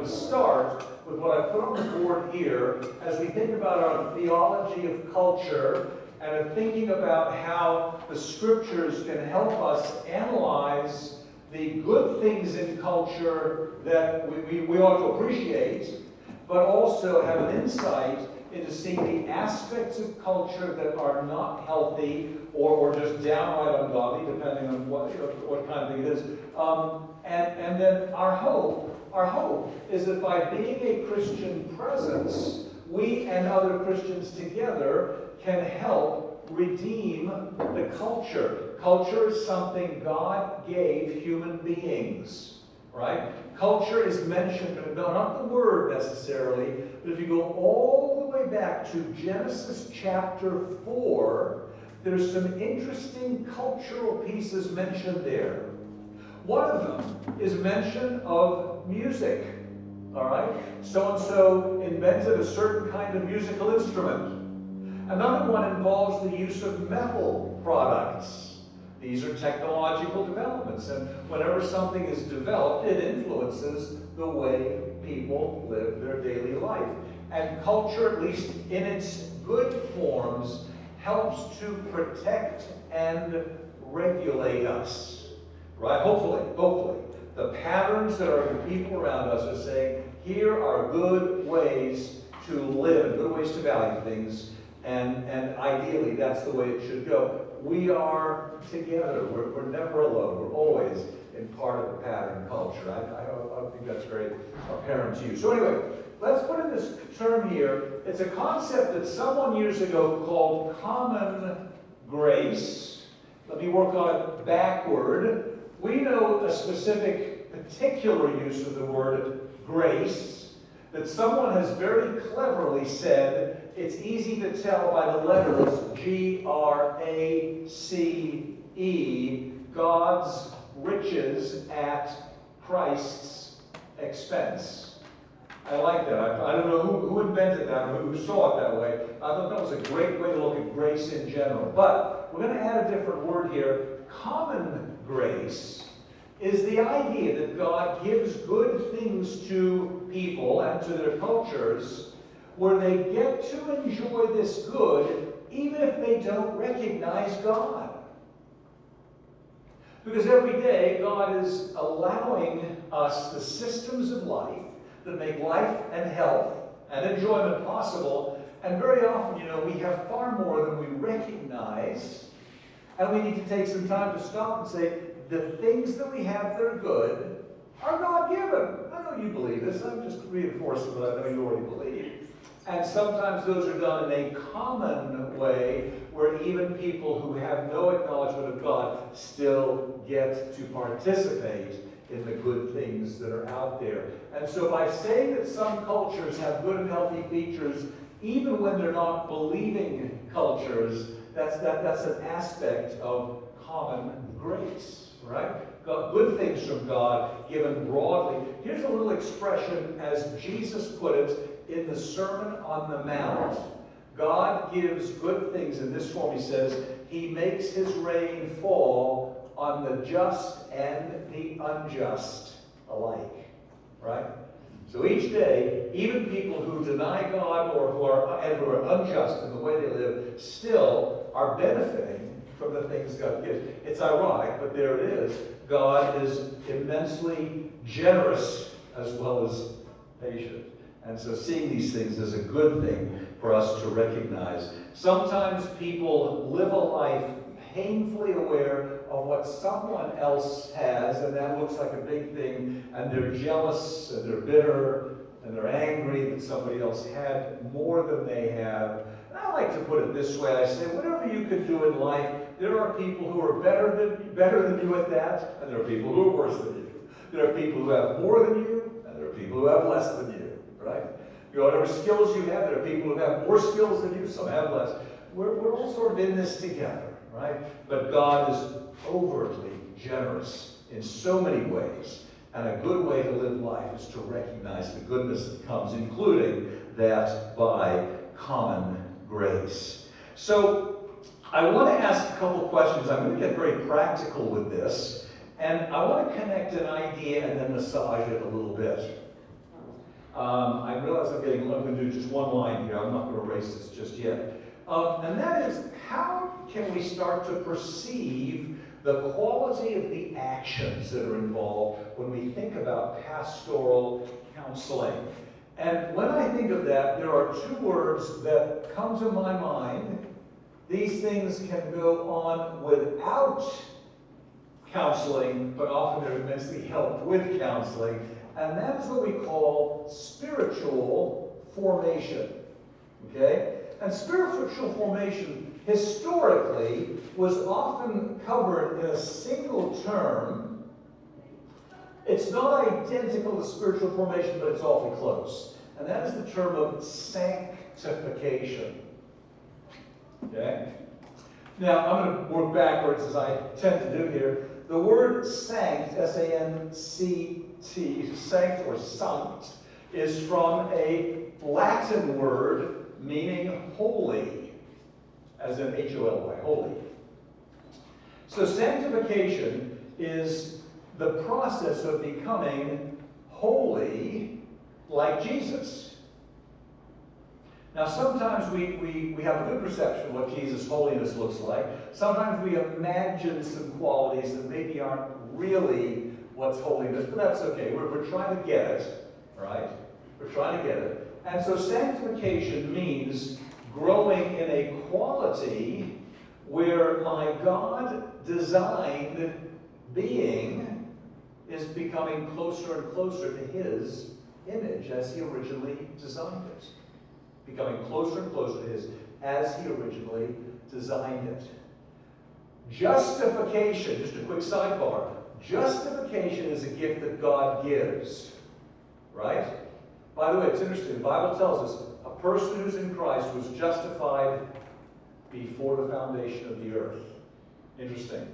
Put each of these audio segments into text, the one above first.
going to start with what I put on the board here as we think about our theology of culture and are thinking about how the scriptures can help us analyze the good things in culture that we ought to appreciate, but also have an insight into seeing the aspects of culture that are not healthy or just downright ungodly, depending on what kind of thing it is. And then our hope is that by being a Christian presence, we and other Christians together can help redeem the culture. Culture is something God gave human beings, right? Culture is mentioned, but not the word necessarily, but if you go all the way back to Genesis chapter 4, there's some interesting cultural pieces mentioned there. One of them is mention of music, all right? So-and-so invented a certain kind of musical instrument. Another one involves the use of metal products. These are technological developments, and whenever something is developed, it influences the way people live their daily life. And culture, at least in its good forms, helps to protect and regulate us, right? Hopefully. The patterns that are in the people around us are saying, here are good ways to live, good ways to value things, and ideally that's the way it should go. We are together. We're never alone. We're always in part of a pattern culture. I think that's very apparent to you. So anyway, let's put in this term here. It's a concept that someone years ago called common grace. Let me work on it backward. We know a specific particular use of the word grace that someone has very cleverly said. It's easy to tell by the letters G-R-A-C-E, God's riches at Christ's expense. I like that. I don't know who invented that or who saw it that way. I thought that was a great way to look at grace in general. But we're going to add a different word here. Common grace is the idea that God gives good things to people and to their cultures where they get to enjoy this good even if they don't recognize God. Because every day God is allowing us the systems of life that make life and health and enjoyment possible, and very often, we have far more than we recognize, and we need to take some time to stop and say, the things that we have that are good are God-given. I know you believe this. I'm just reinforcing what I know you already believe. And sometimes those are done in a common way where even people who have no acknowledgement of God still get to participate in the good things that are out there. And so by saying that some cultures have good and healthy features, even when they're not believing cultures, that's an aspect of common grace, right? Good things from God given broadly. Here's a little expression as Jesus put it in the Sermon on the Mount. God gives good things in this form. He says, He makes His rain fall on the just and the unjust alike, right? So each day, even people who deny God or who are unjust in the way they live still are benefiting from the things God gives. It's ironic, but there it is. God is immensely generous as well as patient. And so seeing these things is a good thing for us to recognize. Sometimes people live a life painfully aware of what someone else has, and that looks like a big thing, and they're jealous, and they're bitter, and they're angry that somebody else had more than they have. And I like to put it this way. I say, whatever you can do in life, there are people who are better than you at that, and there are people who are worse than you. There are people who have more than you, and there are people who have less than you, right? Whatever skills you have, there are people who have more skills than you, some have less. We're all sort of in this together, right? But God is overtly generous in so many ways. And a good way to live life is to recognize the goodness that comes, including that by common grace. So I want to ask a couple questions. I'm going to get very practical with this. And I want to connect an idea and then massage it a little bit. I realize I'm going to do just one line here. I'm not going to erase this just yet. And that is, how can we start to perceive the quality of the actions that are involved when we think about pastoral counseling? And when I think of that, there are two words that come to my mind. These things can go on without counseling, but often they're immensely helped with counseling. And that is what we call spiritual formation. Okay? And spiritual formation historically was often covered in a single term. It's not identical to spiritual formation, but it's awfully close. And that is the term of sanctification. Okay? Now, I'm going to work backwards as I tend to do here. The word sanct, S-A-N-C-T, sanct or sanct, is from a Latin word meaning holy, as in H-O-L-Y, holy. So sanctification is the process of becoming holy like Jesus. Now, sometimes we have a good perception of what Jesus' holiness looks like. Sometimes we imagine some qualities that maybe aren't really what's holiness, but that's okay. We're trying to get it, right? We're trying to get it. And so sanctification means growing in a quality where my God-designed being is becoming closer and closer to His image as He originally designed it. Becoming closer and closer to His as He originally designed it. Justification, just a quick sidebar. Justification is a gift that God gives, right? By the way, it's interesting. The Bible tells us a person who's in Christ was justified before the foundation of the earth. Interesting.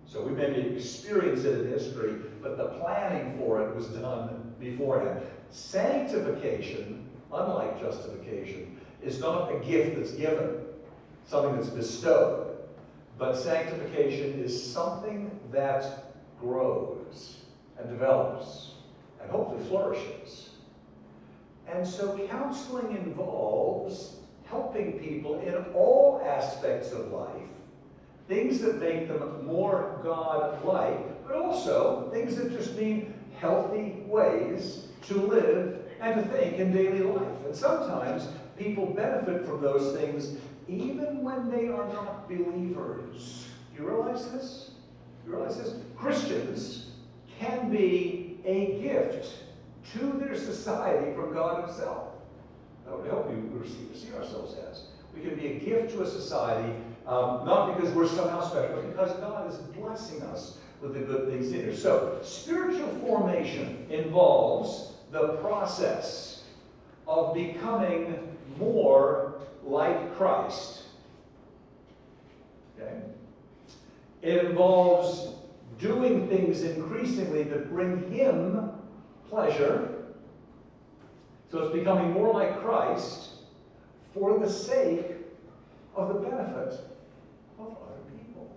So we maybe experience it in history, but the planning for it was done beforehand. Sanctification, unlike justification, is not a gift that's given, something that's bestowed. But sanctification is something that grows and develops and hopefully flourishes. And so counseling involves helping people in all aspects of life, things that make them more God-like, but also things that just mean healthy ways to live and to think in daily life. And sometimes people benefit from those things even when they are not believers. Do you realize this? You realize this? Christians can be a gift to their society from God Himself. That would help you see ourselves as. We can be a gift to a society, not because we're somehow special, but because God is blessing us with the good things in here. So, spiritual formation involves the process of becoming more like Christ. Okay? It involves doing things increasingly that bring Him pleasure. So it's becoming more like Christ for the sake of the benefit of other people.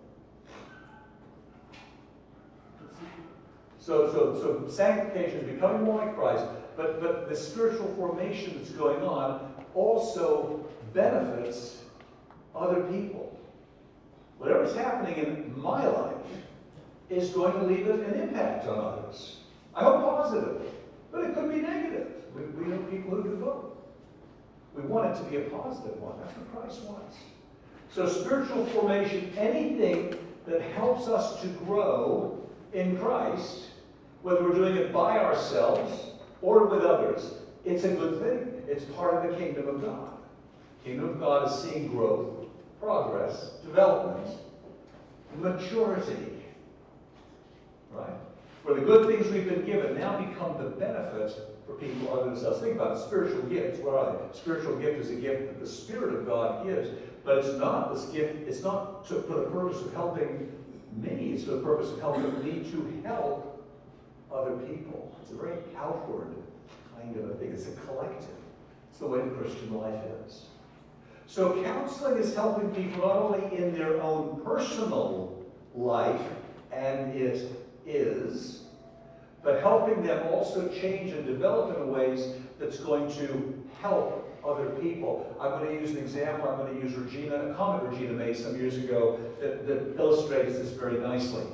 So sanctification is becoming more like Christ, but the spiritual formation that's going on also benefits other people. Whatever's happening in my life is going to leave an impact on others. I hope positive, but it could be negative. We know people who do both. We want it to be a positive one. That's what Christ wants. So spiritual formation, anything that helps us to grow in Christ, whether we're doing it by ourselves or with others, it's a good thing. It's part of the kingdom of God. The kingdom of God is seeing growth, progress, development, maturity. Right? Where the good things we've been given now become the benefit for people other than themselves. Think about it, spiritual gifts. What are they? Spiritual gift is a gift that the Spirit of God gives, but it's not this gift, it's not for the purpose of helping me, it's for the purpose of helping me to help other people. It's a very outward kind of a thing. It's a collective. It's the way the Christian life is. So counseling is helping people not only in their own personal life, and it is, but helping them also change and develop in ways that's going to help other people. I'm going to use an example. I'm going to use a comment Regina made some years ago that illustrates this very nicely.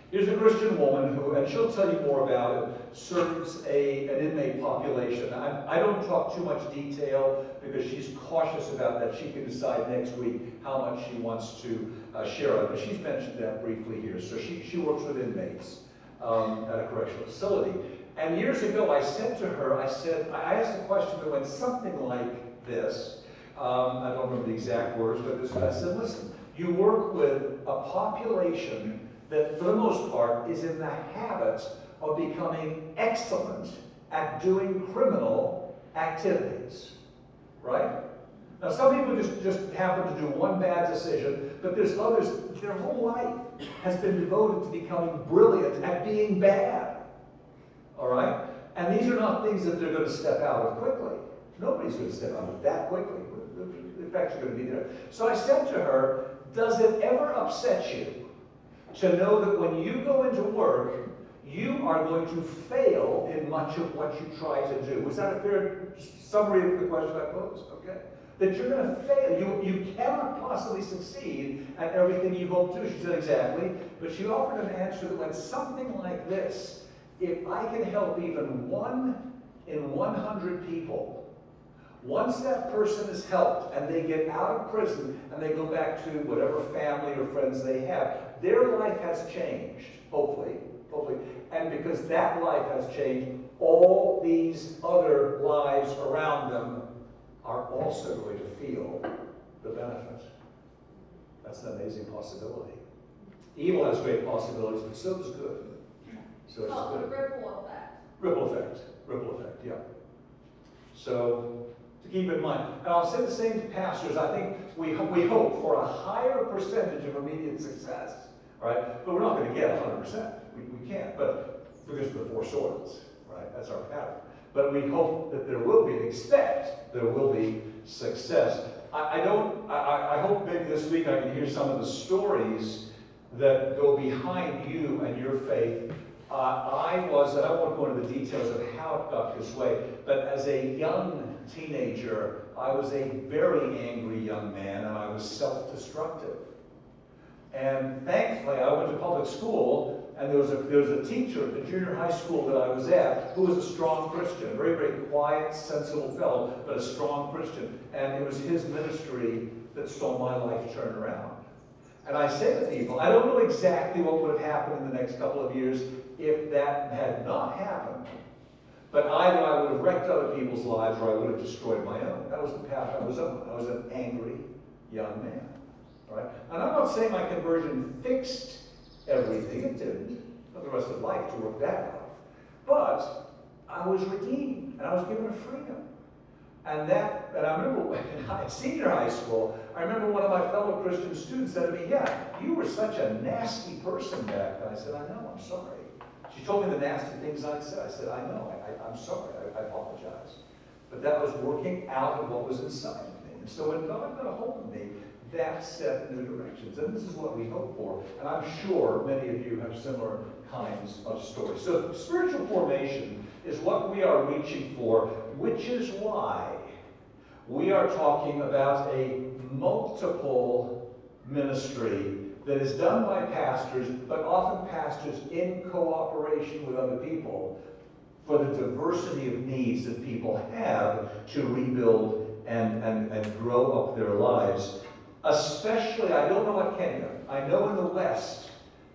Here's a Christian woman who, and she'll tell you more about it, serves an inmate population. I don't talk too much detail because she's cautious about that. She can decide next week how much she wants to share on it, but she's mentioned that briefly here. So she works with inmates at a correctional facility. And years ago, I said to her, I asked a question that went something like this. I don't remember the exact words, but this. I said, listen, you work with a population that, for the most part, is in the habit of becoming excellent at doing criminal activities, right? Now, some people just happen to do one bad decision, but there's others, their whole life has been devoted to becoming brilliant at being bad, all right? And these are not things that they're going to step out of quickly. Nobody's going to step out of it that quickly. The effects are going to be there. So I said to her, does it ever upset you to know that when you go into work, you are going to fail in much of what you try to do? Was that a fair summary of the question I posed? Okay. That you're going to fail. You cannot possibly succeed at everything you hope to. She said exactly. But she offered an answer that went something like this. If I can help even 1 in 100 people, once that person is helped and they get out of prison and they go back to whatever family or friends they have, their life has changed, hopefully. And because that life has changed, all these other lives around them are also going to feel the benefit. That's an amazing possibility. Evil has great possibilities, but so does good. So it's called good. The ripple effect. Ripple effect, yeah. So, to keep in mind, and I'll say the same to pastors. I think we hope for a higher percentage of immediate success, right? But we're not going to get 100%. We can't, but because of the 4 soils, right? That's our pattern. But we hope that there will be, and expect there will be success. I hope maybe this week I can hear some of the stories that go behind you and your faith. I don't want to go into the details of how it got this way, but as a young teenager, I was a very angry young man, and I was self-destructive. And thankfully, I went to public school, and there was a teacher at the junior high school that I was at who was a strong Christian, a very, very quiet, sensible fellow, but a strong Christian. And it was his ministry that saw my life turn around. And I say to people, I don't know exactly what would have happened in the next couple of years if that had not happened. But either I would have wrecked other people's lives or I would have destroyed my own. That was the path I was on. I was an angry young man. Right? And I'm not saying my conversion fixed everything. It didn't. For the rest of life to work that out. But I was redeemed and I was given a freedom. And I remember in senior high school, I remember one of my fellow Christian students said to me, yeah, you were such a nasty person back then. I said, I know, I'm sorry. She told me the nasty things I'd said. I said, I know, I'm sorry, I apologize. But that was working out of what was inside of me. And so when God got a hold of me, that set new directions. And this is what we hope for. And I'm sure many of you have similar kinds of stories. So spiritual formation is what we are reaching for, which is why we are talking about a multiple ministry that is done by pastors, but often pastors in cooperation with other people for the diversity of needs that people have to rebuild and grow up their lives. Especially, I don't know about Kenya, I know in the West,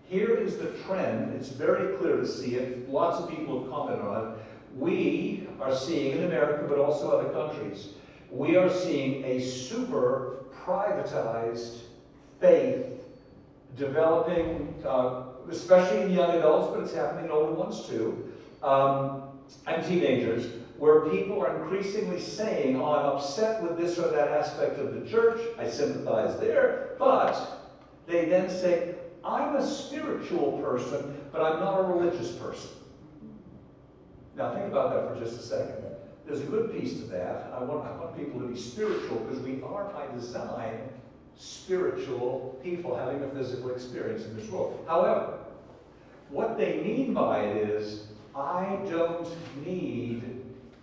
here is the trend, it's very clear to see it, lots of people have commented on it. We are seeing, in America, but also other countries, we are seeing a super privatized faith developing, especially in young adults, but it's happening in older ones too, and teenagers, where people are increasingly saying, oh, I'm upset with this or that aspect of the church, I sympathize there, but they then say, I'm a spiritual person, but I'm not a religious person. Now think about that for just a second. There's a good piece to that. I want people to be spiritual because we are by design spiritual people having a physical experience in this world. However, What they mean by it is, I don't need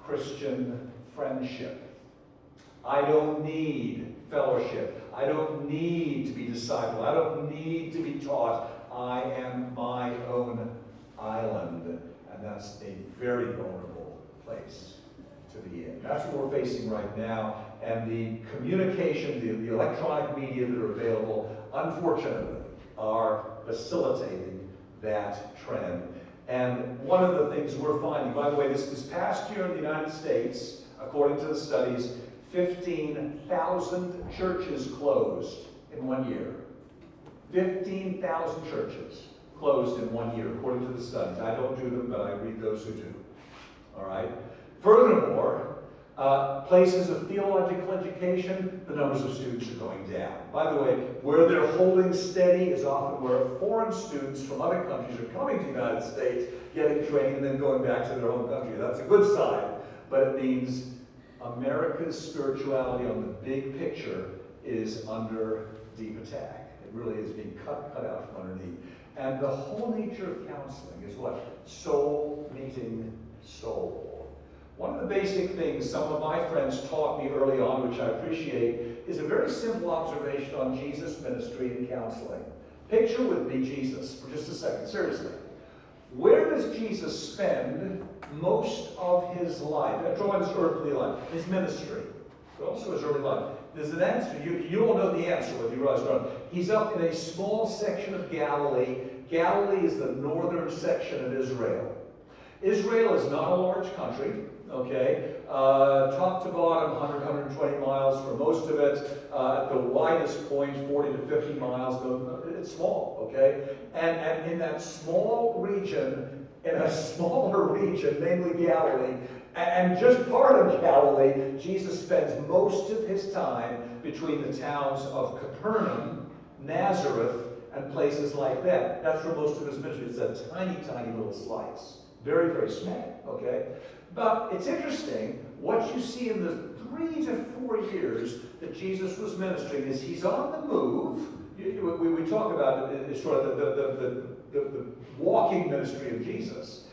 Christian friendship. I don't need fellowship. I don't need to be discipled. I don't need to be taught. I am my own island. And that's a very vulnerable place to be in. That's what we're facing right now. And the communication, the electronic media that are available, unfortunately, are facilitating that trend. And one of the things we're finding, by the way, this past year in the United States, according to the studies, 15,000 churches closed in 1 year. 15,000 churches closed in 1 year, according to the studies. I don't do them, but I read those who do. All right? Furthermore, places of theological education, the numbers of students are going down. By the way, where they're holding steady is often where foreign students from other countries are coming to the United States, getting training, and then going back to their home country. That's a good sign, but it means America's spirituality on the big picture is under deep attack. It really is being cut out from underneath. And the whole nature of counseling is what? Soul meeting soul. One of the basic things some of my friends taught me early on, which I appreciate, is a very simple observation on Jesus' ministry and counseling. Picture with me Jesus for just a second, seriously. Where does Jesus spend most of his life? After all, his earthly life, his ministry, but also his early life. There's an answer. You all know the answer, whether you realize it or not. He's up in a small section of Galilee. Galilee is the northern section of Israel. Israel is not a large country. Okay, top to bottom, 100, 120 miles for most of it. At the widest point, 40 to 50 miles. It's small, okay? And in that small region, in a smaller region, namely Galilee, and just part of Galilee, Jesus spends most of his time between the towns of Capernaum, Nazareth, and places like that. That's where most of his ministry is, a tiny, tiny little slice. Very, very small, okay? But it's interesting, what you see in the 3 to 4 years that Jesus was ministering is he's on the move. We talk about it as sort of the walking ministry of Jesus.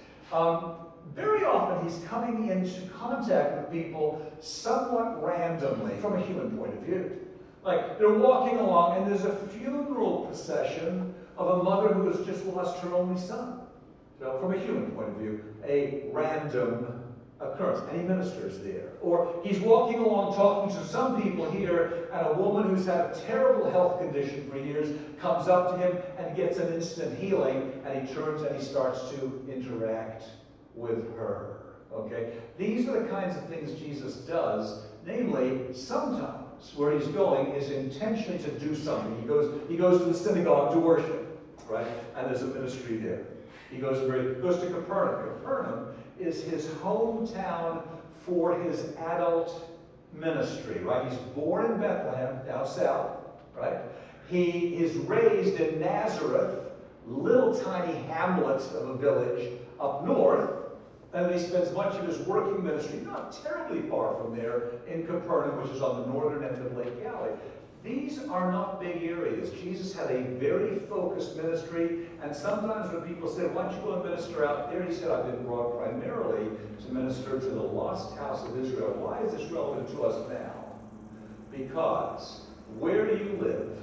Very often he's coming into contact with people somewhat randomly from a human point of view. Like they're walking along and there's a funeral procession of a mother who has just lost her only son. So from a human point of view, a random occurrence, and he ministers there. Or he's walking along talking to some people here, and a woman who's had a terrible health condition for years comes up to him and gets an instant healing, and he turns and he starts to interact with her. Okay? These are the kinds of things Jesus does, namely, sometimes where he's going is intentionally to do something. He goes to the synagogue to worship, right? And there's a ministry there. He goes to Capernaum. Capernaum is his hometown for his adult ministry, right? He's born in Bethlehem, down south, right? He is raised in Nazareth, little tiny hamlet of a village up north, and then he spends much of his working ministry, not terribly far from there, in Capernaum, which is on the northern end of Lake Galilee. These are not big areas. Jesus had a very focused ministry, and sometimes when people say, why don't you go and minister out there? He said, I've been brought primarily to minister to the lost house of Israel. Why is this relevant to us now? Because where do you live?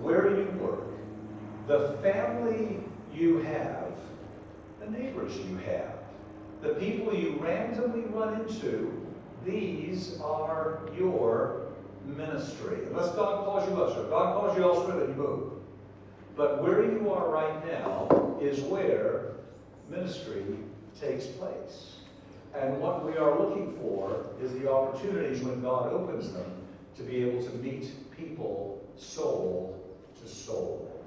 Where do you work? The family you have, the neighbors you have, the people you randomly run into, these are your ministry. Unless God calls you elsewhere. If God calls you elsewhere, then you move. But where you are right now is where ministry takes place. And what we are looking for is the opportunities when God opens them to be able to meet people soul to soul.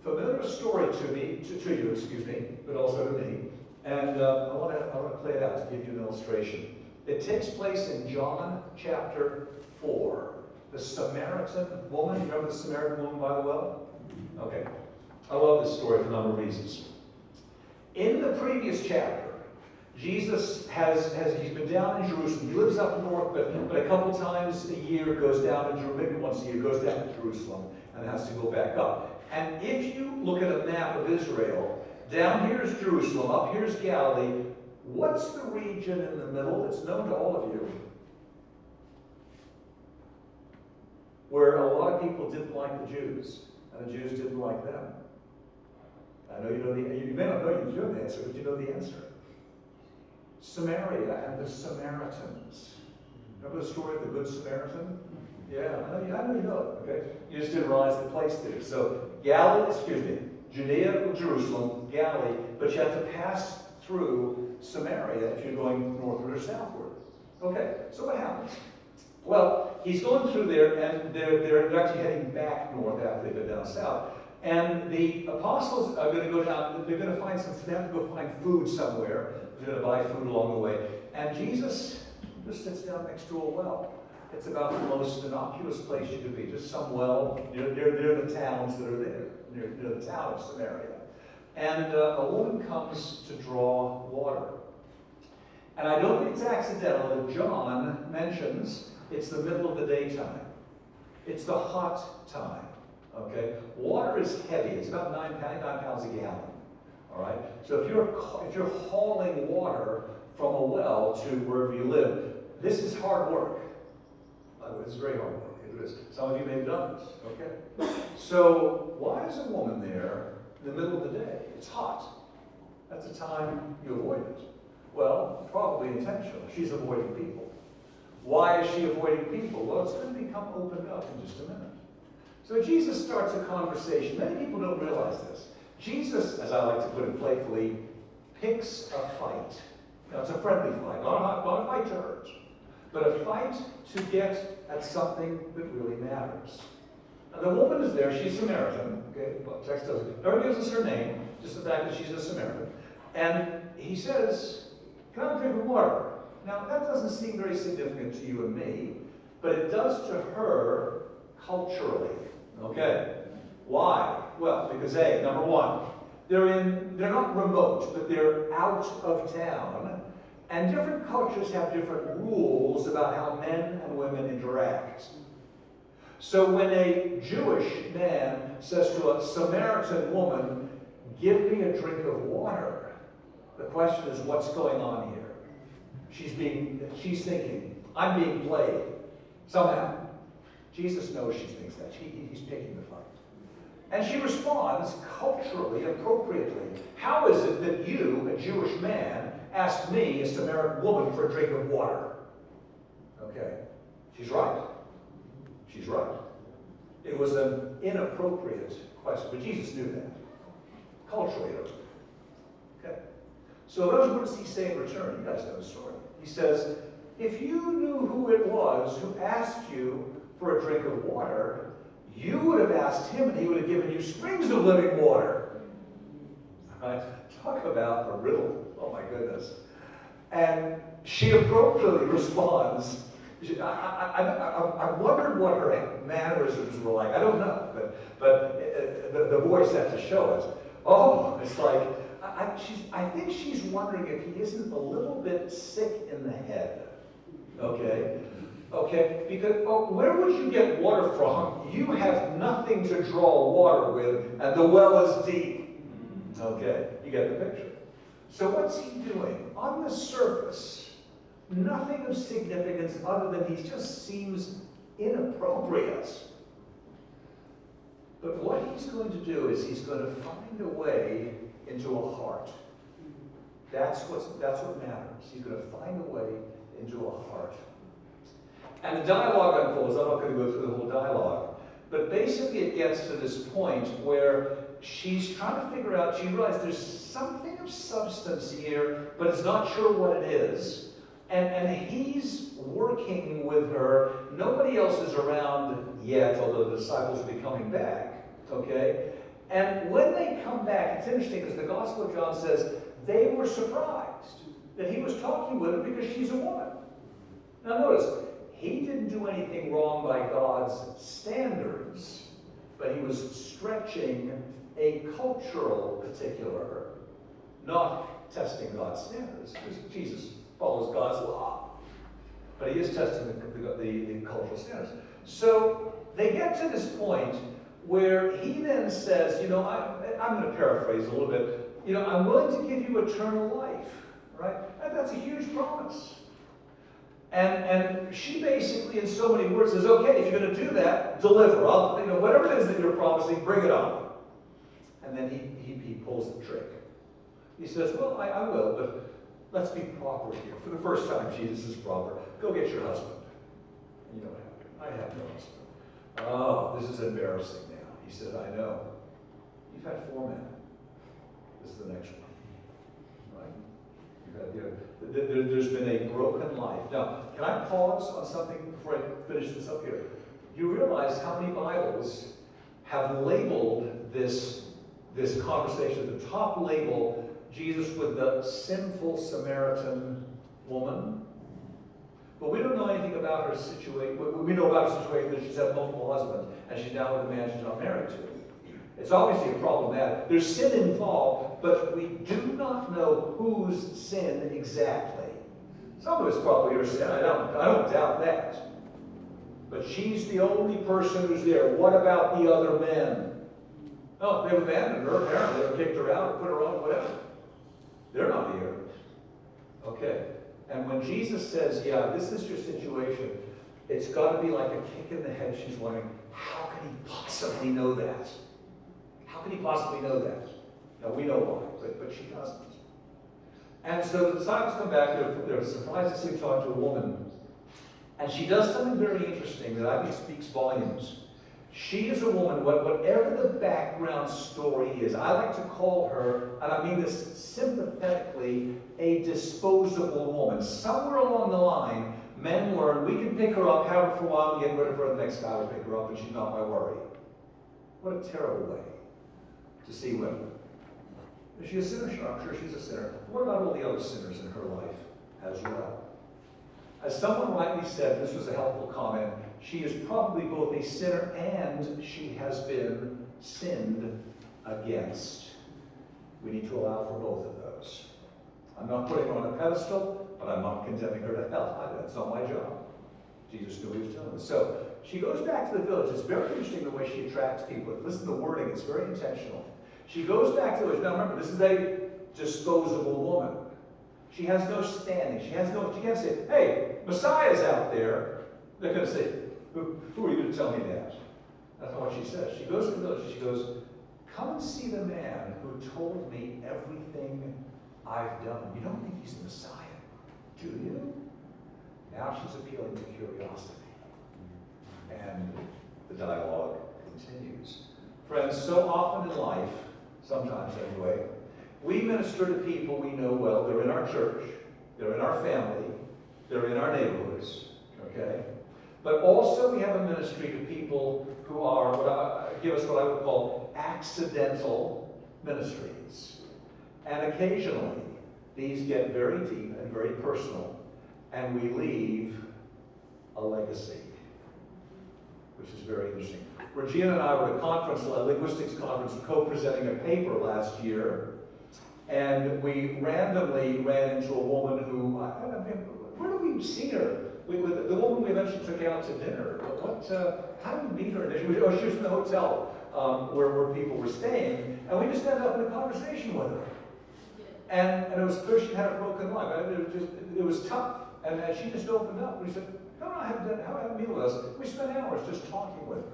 Familiar story to you, but also to me. And I want to play it out to give you an illustration. It takes place in John chapter 4. The Samaritan woman. You remember the Samaritan woman by the well? Okay. I love this story for a number of reasons. In the previous chapter, Jesus he's been down in Jerusalem. He lives up north, but a couple times a year goes down to Jerusalem, maybe once a year, goes down to Jerusalem and has to go back up. And if you look at a map of Israel, Down here is Jerusalem, up here is Galilee. What's the region in the middle? It's known to all of you, where a lot of people didn't like the Jews, and the Jews didn't like them. I know you know you may not know you know the answer, but you know the answer. Samaria and the Samaritans. Remember the story of the Good Samaritan? Yeah, I know you know it, okay? You just didn't realize the place there. So Judea, Jerusalem, Galilee, but you have to pass through Samaria if you're going northward or southward. Okay, so what happens? Well, he's going through there, and they're actually heading back north after they go down south. And the apostles are going to go down, they're going to find they have to go find food somewhere. They're going to buy food along the way. And Jesus just sits down next to a well. It's about the most innocuous place you could be, just some well near the towns that are there, near the town of Samaria. And a woman comes to draw water. And I don't think it's accidental that John mentions it's the middle of the daytime. It's the hot time. Okay, water is heavy. It's about 9 pounds a gallon. All right. So if you're hauling water from a well to wherever you live, this is hard work. It's very hard work. It is. Some of you may have done this. Okay. So why is a woman there in the middle of the day? It's hot. That's the time you avoid it. Well, probably intentional. She's avoiding people. Why is she avoiding people? Well, it's going to become opened up in just a minute. So Jesus starts a conversation. Many people don't realize this. Jesus, as I like to put it playfully, picks a fight. Now, it's a friendly fight, not a fight to hurt, but a fight to get at something that really matters. Now, the woman is there. She's Samaritan. Okay, well, text doesn't. Never gives us her name, just the fact that she's a Samaritan. And he says, "Can I have a drink of water?" Now, that doesn't seem very significant to you and me, but it does to her culturally. Okay. Why? Well, because A, number one, they're not remote, but they're out of town, and different cultures have different rules about how men and women interact. So when a Jewish man says to a Samaritan woman, "Give me a drink of water," the question is, what's going on here? She's thinking, I'm being played somehow. Jesus knows she thinks that. He's picking the fight. And she responds culturally, appropriately. How is it that you, a Jewish man, asked me, a Samaritan woman, for a drink of water? Okay. She's right. She's right. It was an inappropriate question, but Jesus knew that. Culturally, it was. Okay. So what does he say in return? You guys know the story. He says, if you knew who it was who asked you for a drink of water, you would have asked him and he would have given you springs of living water. Right? Talk about a riddle. Oh my goodness. And she appropriately responds. I wondered what her mannerisms were like. I don't know, but the voice had to show us. Oh, it's like, I think she's wondering if he isn't a little bit sick in the head. Okay? Okay? Because, where would you get water from? You have nothing to draw water with, and the well is deep. Okay? You get the picture. So what's he doing? On the surface, nothing of significance other than he just seems inappropriate. But what he's going to do is he's going to find a way into a heart. That's what matters. He's going to find a way into a heart. And the dialogue unfolds. I'm not going to go through the whole dialogue. But basically it gets to this point where she's trying to figure out, she realizes there's something of substance here, but it's not sure what it is. And he's working with her. Nobody else is around yet, although the disciples will be coming back. Okay? And when they come back, it's interesting because the Gospel of John says they were surprised that he was talking with her because she's a woman. Now notice, he didn't do anything wrong by God's standards, but he was stretching a cultural particular, not testing God's standards, because Jesus follows God's law. But he is testing the cultural standards. So they get to this point where he then says, you know, I'm going to paraphrase a little bit. I'm willing to give you eternal life, right? And that's a huge promise. And she basically, in so many words, says, okay, if you're going to do that, deliver. Whatever it is that you're promising, bring it on. And then he pulls the trick. He says, well, I will, but let's be proper here. For the first time, Jesus is proper. Go get your husband. And you know what happened? I have no husband. Oh, this is embarrassing now. He said, I know. You've had 4 men. This is the next one. Right? There's been a broken life. Now, can I pause on something before I finish this up here? You realize how many Bibles have labeled this conversation, the top label, Jesus with the sinful Samaritan woman. But we don't know anything about her situation. We know about her situation that she's had multiple husbands, and she's now with a man she's not married to. It's obviously a problematic. There's sin involved, but we do not know whose sin exactly. Some of it's probably her sin. I don't doubt that. But she's the only person who's there. What about the other men? Oh, they've abandoned her, apparently, or kicked her out, or put her on, whatever. They're not here. Okay. And when Jesus says, yeah, this is your situation, it's got to be like a kick in the head. She's wondering, how can he possibly know that? How can he possibly know that? Now, we know why, but she doesn't. And so the disciples come back, they're surprised to see him talk to a woman. And she does something very interesting that I think speaks volumes. She is a woman, whatever the background story is, I like to call her, and I mean this sympathetically, a disposable woman. Somewhere along the line, men learn we can pick her up, have her for a while, and get rid of her, the next guy will pick her up, and she's not my worry. What a terrible way to see women. Is she a sinner? Sure, I'm sure she's a sinner. What about all the other sinners in her life as well? As someone rightly said, this was a helpful comment, she is probably both a sinner and she has been sinned against. We need to allow for both of those. I'm not putting her on a pedestal, but I'm not condemning her to hell. That's not my job. Jesus knew what he was doing. So she goes back to the village. It's very interesting the way she attracts people. Listen to the wording. It's very intentional. She goes back to the village. Now remember, this is a disposable woman. She has no standing. She can't say, hey, Messiah's out there. They're going to say, who are you to tell me that? That's not what she says. She goes to the village and she goes, come and see the man who told me everything I've done. You don't think he's the Messiah, do you? Now she's appealing to curiosity. And the dialogue continues. Friends, so often in life, sometimes anyway, we minister to people we know well. They're in our church, they're in our family, they're in our neighborhoods, okay? But also we have a ministry to people who are, give us what I would call accidental ministries. And occasionally, these get very deep and very personal, and we leave a legacy, which is very interesting. Regina and I were at a conference, a linguistics conference, co-presenting a paper last year, and we randomly ran into a woman who, where did we see her? The woman we eventually took out to dinner. How did we meet her? She was in the hotel where people were staying, and we just ended up in a conversation with her. And it was clear she had a broken life. It was tough, and she just opened up. We said, "Come on, have a meal with us." We spent hours just talking with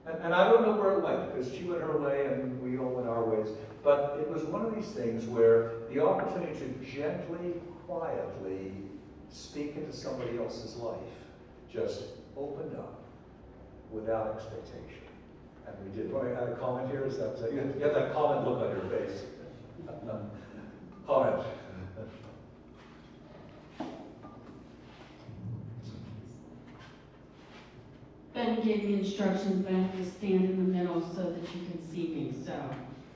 her, and I don't know where it went because she went her way and we all went our ways. But it was one of these things where the opportunity to gently, quietly speak into somebody else's life just opened up without expectation. And we did. Want to add a comment here? Is that you have that comment look on your face? Comment. Ben gave me instructions that I have to stand in the middle so that you can see me. So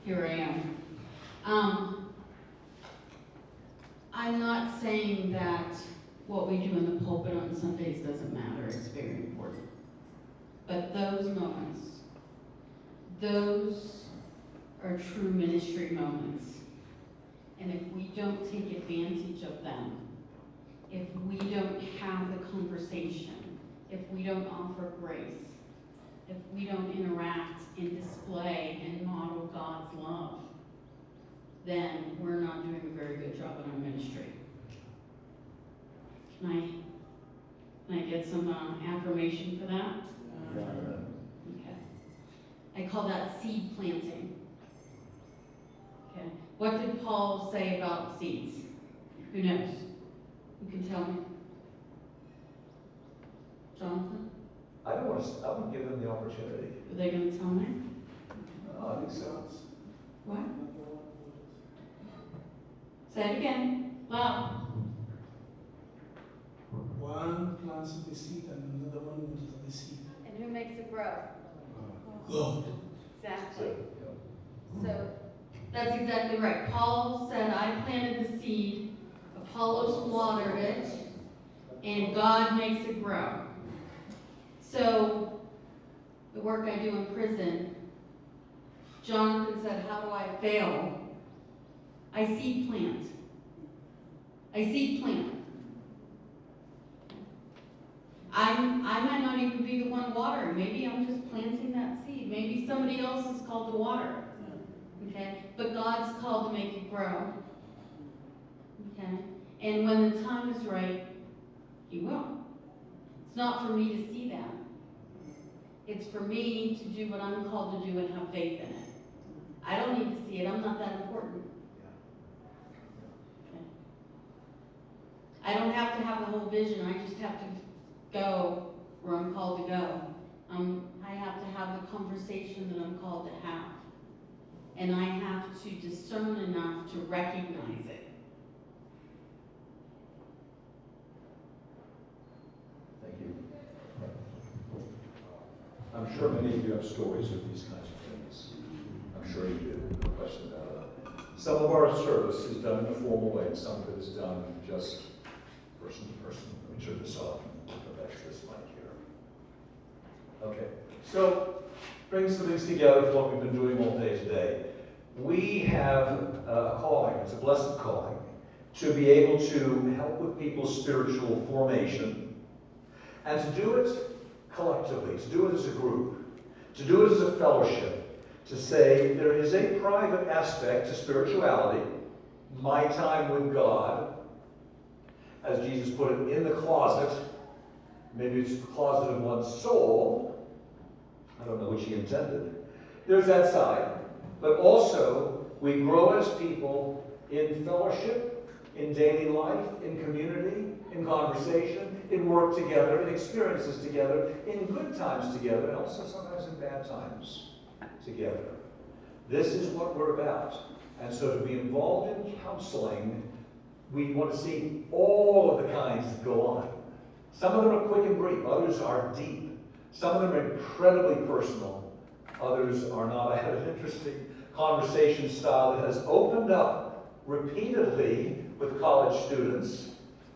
here I am. I'm not saying that what we do in the pulpit on Sundays doesn't matter. It's very important. But those moments, those are true ministry moments. And if we don't take advantage of them, if we don't have the conversation, if we don't offer grace, if we don't interact and display and model God's love, then we're not doing a very good job in our ministry. Can I get some affirmation for that? Okay. I call that seed planting. Okay. What did Paul say about seeds? Who knows? Who can tell me? Jonathan? I wouldn't give them the opportunity. Are they going to tell me? I think so. What? Say it again. Loud. One plants the seed and another one waters the seed. And who makes it grow? God. Exactly. So that's exactly right. Paul said, I planted the seed, Apollos watered it, and God makes it grow. So the work I do in prison, Jonathan said, how do I fail? I seed plant. I seed plant. I might not even be the one watering. Maybe I'm just planting that seed. Maybe somebody else is called to water. Okay? But God's called to make it grow. Okay? And when the time is right, He will. It's not for me to see that. It's for me to do what I'm called to do and have faith in it. I don't need to see it. I'm not that important. Okay? I don't have to have the whole vision. I just have to go where I'm called to go. I have to have the conversation that I'm called to have. And I have to discern enough to recognize it. Thank you. I'm sure many of you have stories of these kinds of things. I'm sure you do, no question about it. Some of our service is done in a formal way, and some of it is done just person to person. Let me turn this off and go back to this mic here. Okay, so bring some things together for what we've been doing all day today. We have a calling, it's a blessed calling, to be able to help with people's spiritual formation, and to do it collectively, to do it as a group, to do it as a fellowship, to say there is a private aspect to spirituality, my time with God, as Jesus put it, in the closet. Maybe it's the closet of one's soul. I don't know which He intended. There's that side. But also, we grow as people in fellowship, in daily life, in community, in conversation, in work together, in experiences together, in good times together, and also sometimes in bad times together. This is what we're about. And so to be involved in counseling, we want to see all of the kinds that go on. Some of them are quick and brief, others are deep. Some of them are incredibly personal, others are not. I had an interesting conversation style that has opened up repeatedly with college students.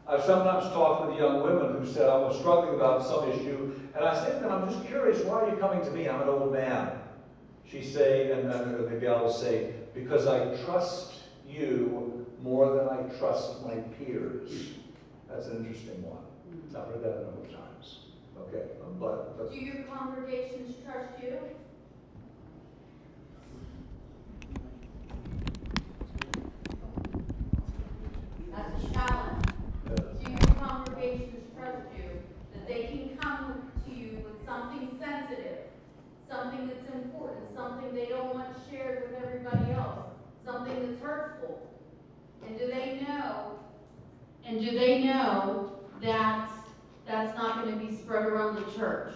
I've sometimes talked with young women who said, I was struggling about some issue, and I said to them, I'm just curious, why are you coming to me? I'm an old man. She say, and the gal will say, because I trust you more than I trust my peers. That's an interesting one. I've heard that a number of times. Okay, but do your congregations trust you? That's a challenge. Do your congregations trust you that they can come to you with something sensitive, something that's important, something they don't want shared with everybody else, something that's hurtful? And do they know that that's not going to be spread around the church?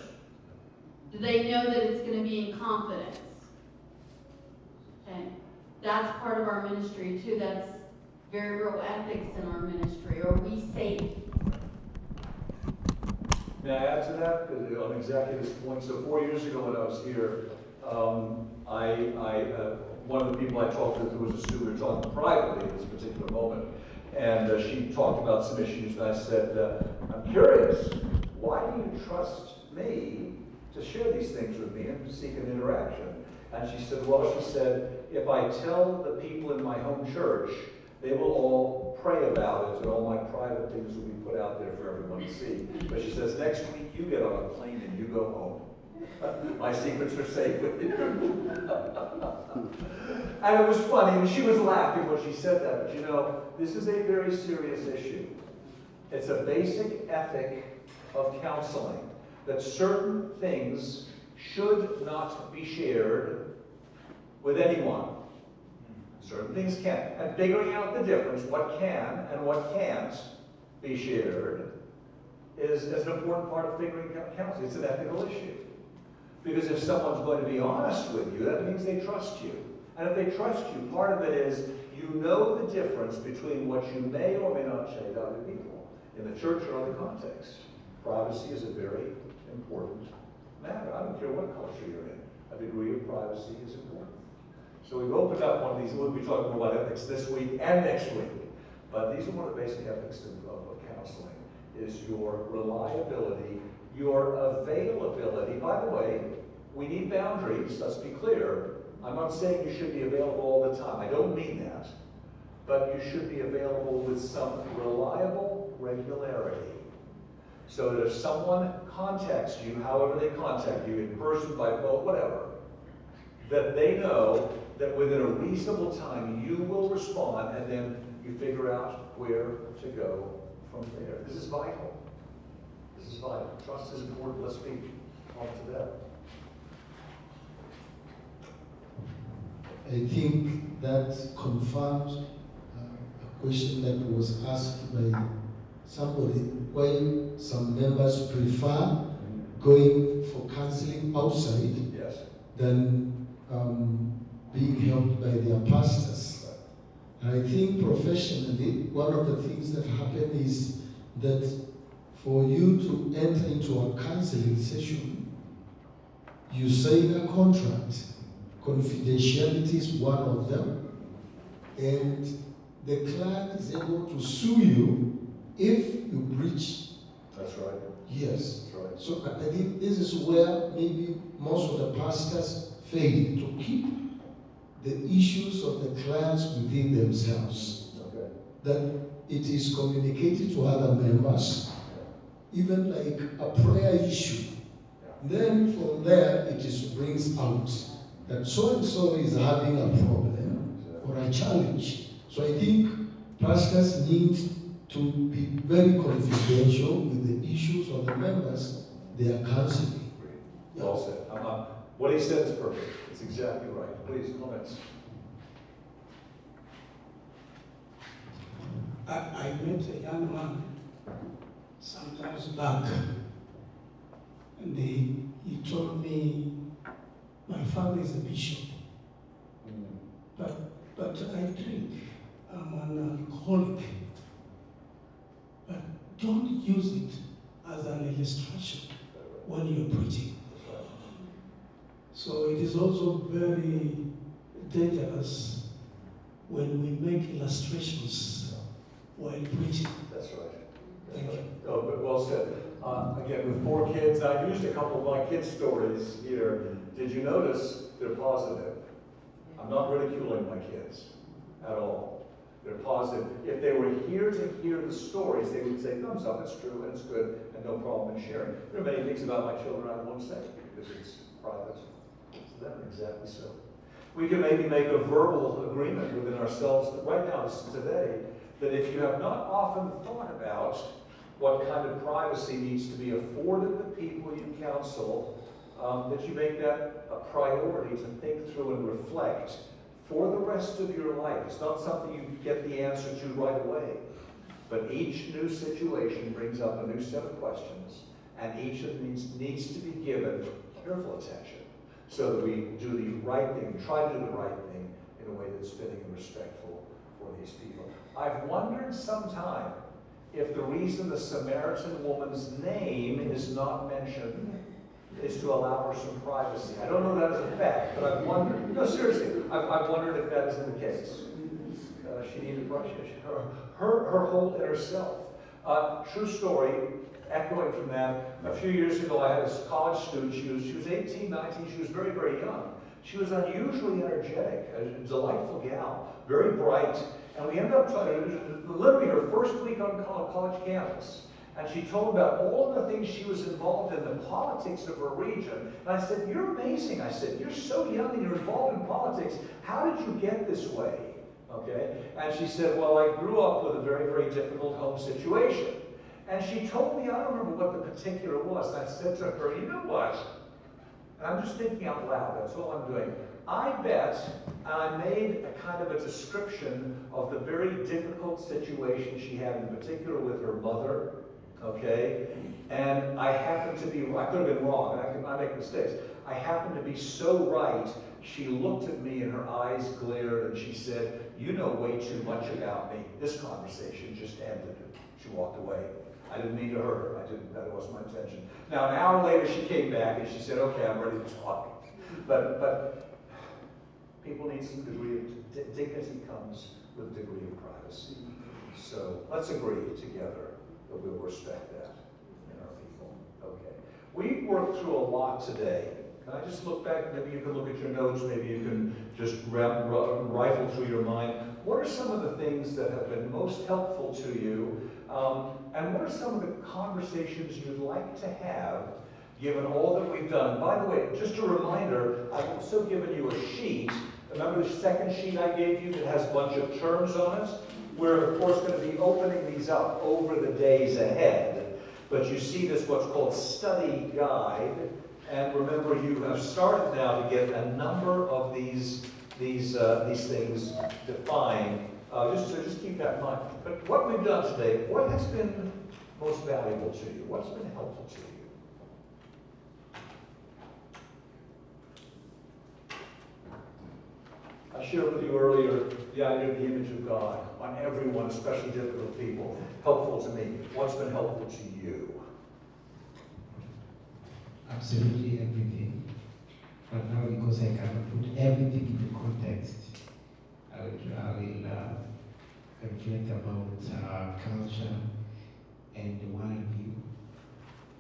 Do they know that it's going to be in confidence? Okay. That's part of our ministry too. That's very real ethics in our ministry. Are we safe? may I add to that? Because on exactly this point. So 4 years ago when I was here, one of the people I talked with who was a student, we were talking privately at this particular moment, and she talked about some issues, and I said, I'm curious, why do you trust me to share these things with me and seek an interaction? And she said, well, she said, if I tell the people in my home church, they will all pray about it, and all my private things will be put out there for everyone to see. But she says, next week you get on a plane and you go home. My secrets are safe with you. And it was funny, and she was laughing when she said that, but you know, this is a very serious issue. It's a basic ethic of counseling, that certain things should not be shared with anyone. Certain things can. And figuring out the difference, what can and what can't be shared, is an important part of figuring out counseling. It's an ethical issue. Because if someone's going to be honest with you, that means they trust you. And if they trust you, part of it is you know the difference between what you may or may not say to other people, in the church or other contexts. Privacy is a very important matter. I don't care what culture you're in. A degree of privacy is important. So we've opened up one of these. We'll be talking more about ethics this week and next week. But these are one of the basic ethics of counseling, is your reliability, your availability. By the way, we need boundaries, let's be clear. I'm not saying you should be available all the time. I don't mean that. But you should be available with some reliable regularity. So that if someone contacts you, however they contact you, in person, by phone, whatever, that they know that within a reasonable time you will respond, and then you figure out where to go from there. This is vital. This is vital. Trust is important. Let's speak on to that. I think that confirms a question that was asked by somebody, why some members prefer going for counseling outside than being helped by their pastors. And I think professionally, one of the things that happen is that for you to enter into a counseling session, you sign a contract. Confidentiality is one of them, and the client is able to sue you if you breach. That's right. Yes. That's right. So I think this is where maybe most of the pastors fail to keep the issues of the clients within themselves. Okay. That it is communicated to other members, even like a prayer issue. Then from there it is brings out that so-and-so is having a problem or a challenge. So I think pastors need to be very confidential with the issues of the members they are counseling. Well said. What he said is perfect. It's exactly right. Please, comments. I met a young man some times back, and he told me, my father is a bishop, but I drink. I'm an alcoholic. But don't use it as an illustration when you're preaching. So it is also very dangerous when we make illustrations while preaching. That's right. Thank you. Oh, but well said. Again, with 4 kids, I've used a couple of my kids' stories here. Did you notice they're positive? I'm not ridiculing my kids at all. They're positive. If they were here to hear the stories, they would say, thumbs up, it's true, and it's good, and no problem in sharing. There are many things about my children I won't say, because it's private to them, exactly so. We can maybe make a verbal agreement within ourselves that right now, today, that if you have not often thought about what kind of privacy needs to be afforded the people you counsel, that you make that a priority to think through and reflect for the rest of your life. It's not something you get the answer to right away, but each new situation brings up a new set of questions, and each of them needs to be given careful attention so that we do the right thing, try to do the right thing in a way that's fitting and respectful for these people. I've wondered sometime if the reason the Samaritan woman's name is not mentioned is to allow her some privacy. I don't know that as a fact, but I've wondered, no, seriously, I've wondered if that isn't the case. She needed her whole inner self. True story, echoing from that, a few years ago I had a college student, she was 18, 19, she was very, very young. She was unusually energetic, a delightful gal, very bright, and we ended up trying to, literally her first week on college campus. And she told about all of the things she was involved in, the politics of her region. And I said, you're amazing. I said, you're so young and you're involved in politics. How did you get this way? Okay? And she said, well, I grew up with a very, very difficult home situation. And she told me, I don't remember what the particular was. And I said to her, you know what? And I'm just thinking out loud, that's all I'm doing. I bet, and I made a kind of a description of the very difficult situation she had, in particular with her mother, okay? And I happened to be, I could have been wrong, I make mistakes. I happened to be so right, she looked at me and her eyes glared and she said, you know way too much about me. This conversation just ended. She walked away. I didn't mean to hurt her. That wasn't my intention. Now, an hour later, she came back and she said, okay, I'm ready to talk. But people need some degree of dignity comes with a degree of privacy. So let's agree together that we'll respect that in our people. Okay. We've worked through a lot today. Can I just look back? Maybe you can look at your notes. Maybe you can just rifle through your mind. What are some of the things that have been most helpful to you? And what are some of the conversations you'd like to have, given all that we've done? By the way, just a reminder, I've also given you a sheet. Remember the second sheet I gave you that has a bunch of terms on it? We're, of course, going to be opening these up over the days ahead. But you see this, what's called study guide. And remember, you have started now to get a number of these things defined. Just keep that in mind. But what we've done today, what has been most valuable to you? What's been helpful to you? I shared with you earlier the idea of the image of God on everyone, especially difficult people. Helpful to me. What's been helpful to you? Absolutely everything. But now, because I cannot put everything into context, I will reflect about culture and the worldview.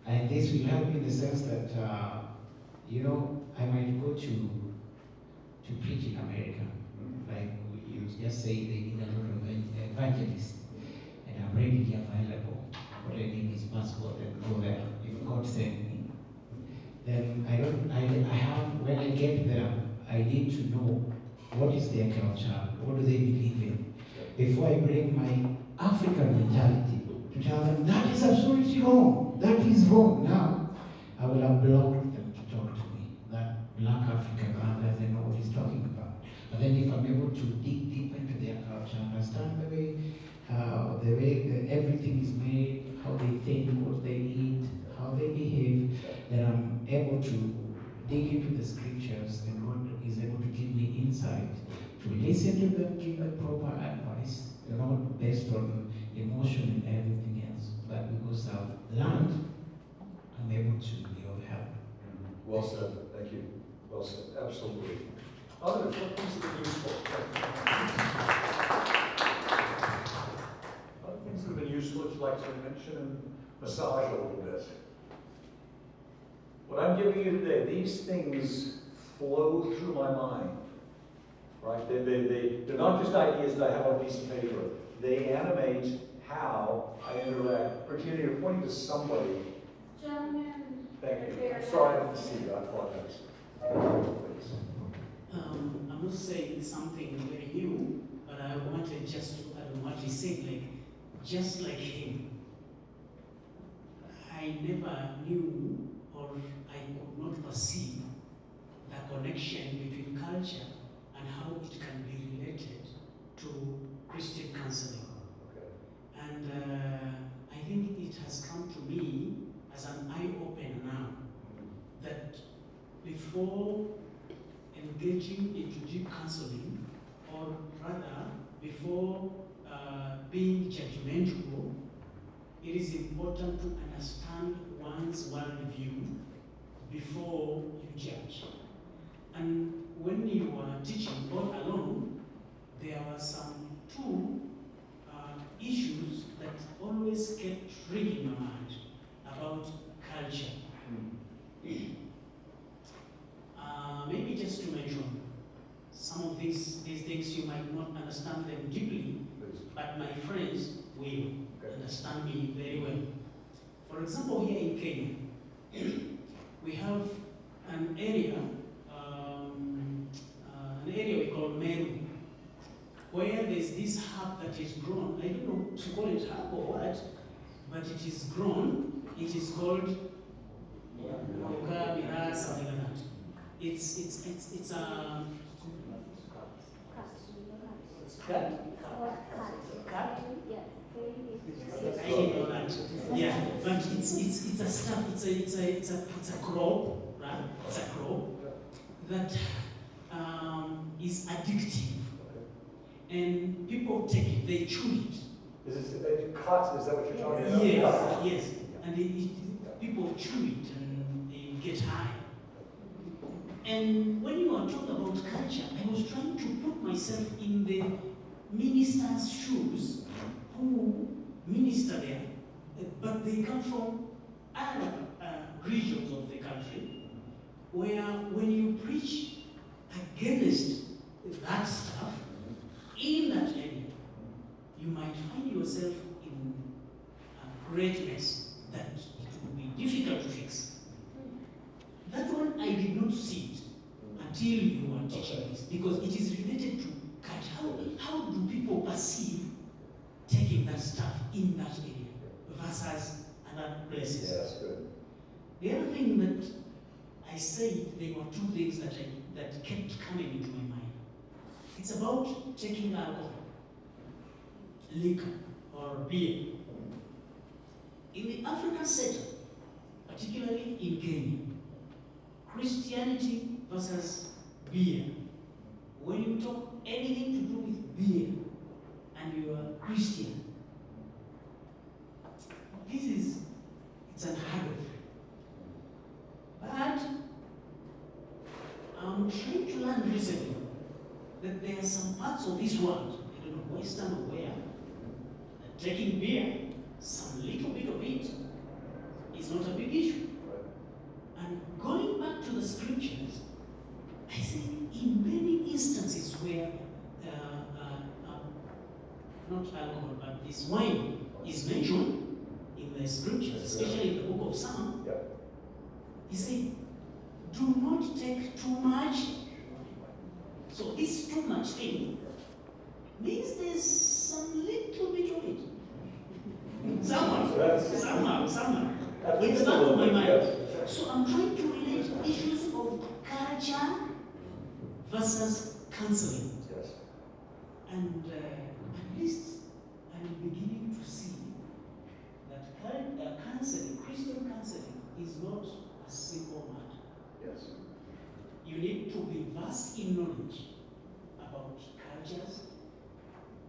And this will help in the sense that, I might go to preach in America. Like you just say they need a lot of evangelists, and I'm readily available. What I need is passport and go there if God sent me. Then when I get there, I need to know what is their culture, what do they believe in, before I bring my African mentality to tell them that is absolutely wrong, that is wrong. Now, I will have blocked them to talk to me. That black African man doesn't know what he's talking about. But then if I'm able to dig deep into their culture, understand the way everything is made, how they think, what they eat, how they behave, then I'm able to dig into the scriptures, and God is able to give me insight to listen to them, give them proper advice, not based on emotion and everything else, but because I've learned, I'm able to be of help. Well said. Thank you. Well said. Absolutely. Others, what things have been useful? Other things that have been useful that you'd like to mention and massage a little bit? What I'm giving you today, these things flow through my mind, right? They're not just ideas that I have on a piece of paper. They animate how I interact. Virginia, you're pointing to somebody. Gentlemen. Thank you. I'm sorry I didn't see you. I apologize. Please. I'm not saying something very new, but I wanted just to add on what he said, like, just like him. I never knew, or I could not perceive the connection between culture and how it can be related to Christian counseling. Okay. And I think it has come to me as an eye-opener now, that before engaging into deep counseling, or rather, before being judgmental, it is important to understand one's worldview before you judge. And when you are teaching all along, there were some two issues that always kept ringing my mind about culture. Maybe just to mention some of these things, you might not understand them deeply, but my friends will understand me very well. example, here in Kenya, we have an area we call Meru, where there's this herb that is grown. I don't know to call it herb or what, but it is grown. It is called something like that. It's a cut. I didn't know that. Yeah, but it's a stuff. It's a crop, right? It's a crop that is addictive, and people take it. They chew it. Is that what you're talking about? Yes. And people chew it and they get high. And when you are talking about culture, I was trying to put myself in the minister's shoes who minister there, but they come from other regions of the country, where when you preach against that stuff in that area, you might find yourself in a great mess that it will be difficult to fix. That one I did not see it until you were teaching this, because it is related to culture. How do people perceive taking that stuff in that area versus other places? Yeah, that's good. The other thing that I said, there were two things that kept coming into my mind. It's about taking alcohol, liquor, or beer. In the African setting, particularly in Kenya, Christianity versus beer. When you talk anything to do with beer and you are Christian, it's unheard of. But I'm trying to learn recently that there are some parts of this world, I don't know, Western or where, that drinking beer, some little bit of it, is not a big issue. And going back to the scriptures, I say in many instances where not alcohol, but this wine is mentioned in the scriptures, especially in the book of Psalm, he said, do not take too much. So this too much thing means there's some little bit of it. Somehow. It's back of my mind. So I'm trying to relate issues of culture versus counseling. Yes. And at least I'm beginning to see that counseling, Christian counseling, is not a simple matter. Yes. You need to be vast in knowledge about cultures,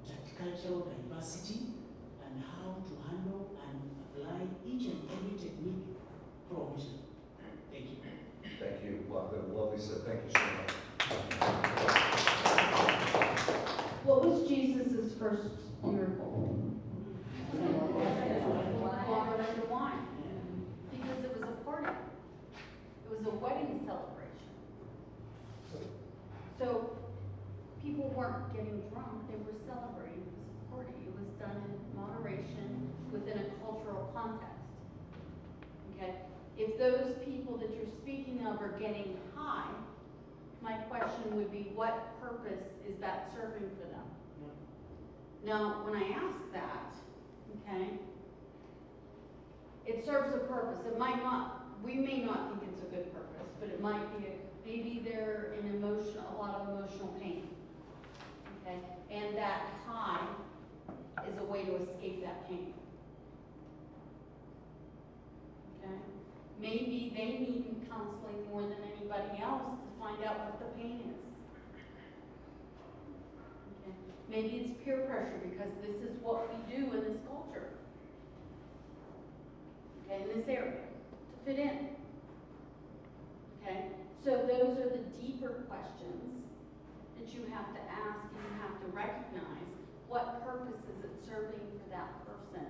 that cultural diversity, and how to handle and apply each and every technique provision. Thank you. Thank you. Lovely said. Thank you so much. What was Jesus' first miracle? Water and wine. Because it was a party. It was a wedding celebration. So people weren't getting drunk, they were celebrating. It was a party. It was done in moderation within a cultural context. Okay? If those people that you're speaking of are getting high, my question would be, what purpose is that serving for them? Now, when I ask that, okay, it serves a purpose. It might not, we may not think it's a good purpose, but it might be, maybe they're in a lot of emotional pain, okay? And that high is a way to escape that pain, okay? Maybe they need counseling more than anybody else to find out what the pain is. Okay? Maybe it's peer pressure because this is what we do in this culture. Okay, in this area, to fit in. Okay? So those are the deeper questions that you have to ask and you have to recognize. What purpose is it serving for that person?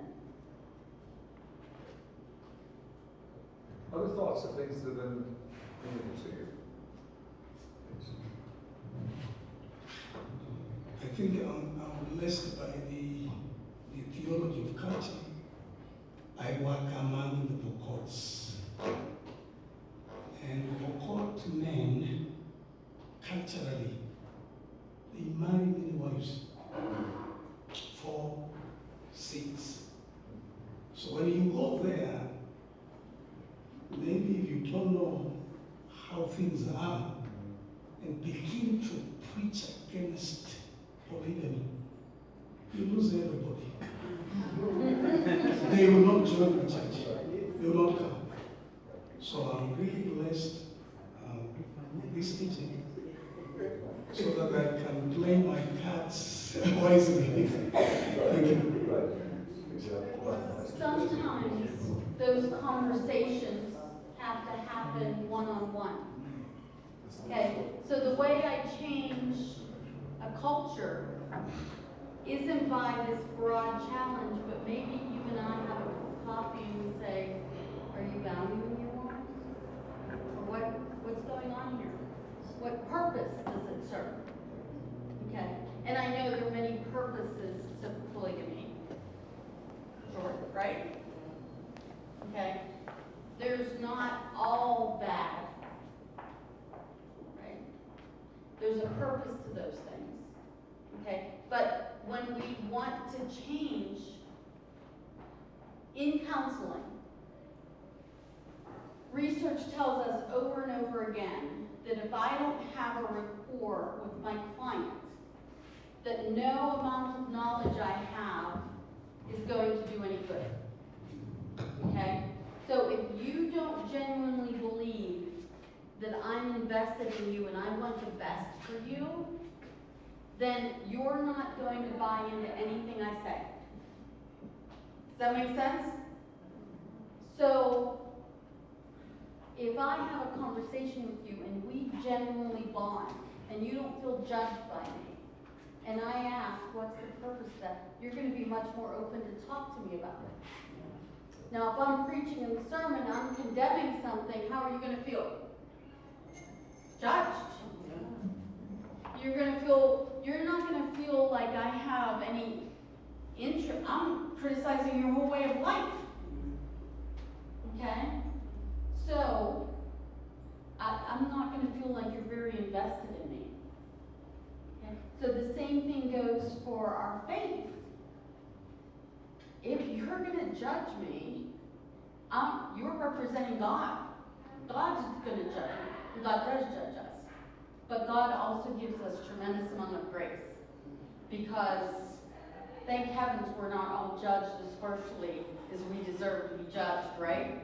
Other thoughts of things that have been meaningful to you? I think I'm blessed by the theology of culture. I work among the Bokots. And Bokot men, culturally, they marry many wives, 4, 6. So when you go there, maybe if you don't know how things are and begin to preach against polygamy, you lose everybody. They will not join the church. They will not come. So I'm really blessed with this teaching so that I can play my cards wisely. Thank you. Sometimes those conversations have to happen one-on-one. Okay, so the way I change a culture isn't by this broad challenge, but maybe you and I have a coffee and we say, are you valuing your wives? Or what's going on here? What purpose does it serve? Okay, and I know there are many purposes to polygamy. Sure, right? Okay, there's not all bad, right? There's a purpose to those things, okay? But when we want to change in counseling, research tells us over and over again that if I don't have a rapport with my client, that no amount of knowledge I have is going to do any good. Okay? So if you don't genuinely believe that I'm invested in you and I want the best for you, then you're not going to buy into anything I say. Does that make sense? So if I have a conversation with you and we genuinely bond and you don't feel judged by me, and I ask, what's the purpose of that? You're going to be much more open to talk to me about it. Now, if I'm preaching in the sermon, I'm condemning something, how are you going to feel? Judged. You're not going to feel like I have any interest. I'm criticizing your whole way of life. Okay? So, I'm not going to feel like you're very invested in me. Okay? So the same thing goes for our faith. If you're going to judge me, you're representing God. God's going to judge me. God does judge us. But God also gives us tremendous amount of grace. Because, thank heavens, we're not all judged as harshly as we deserve to be judged, right?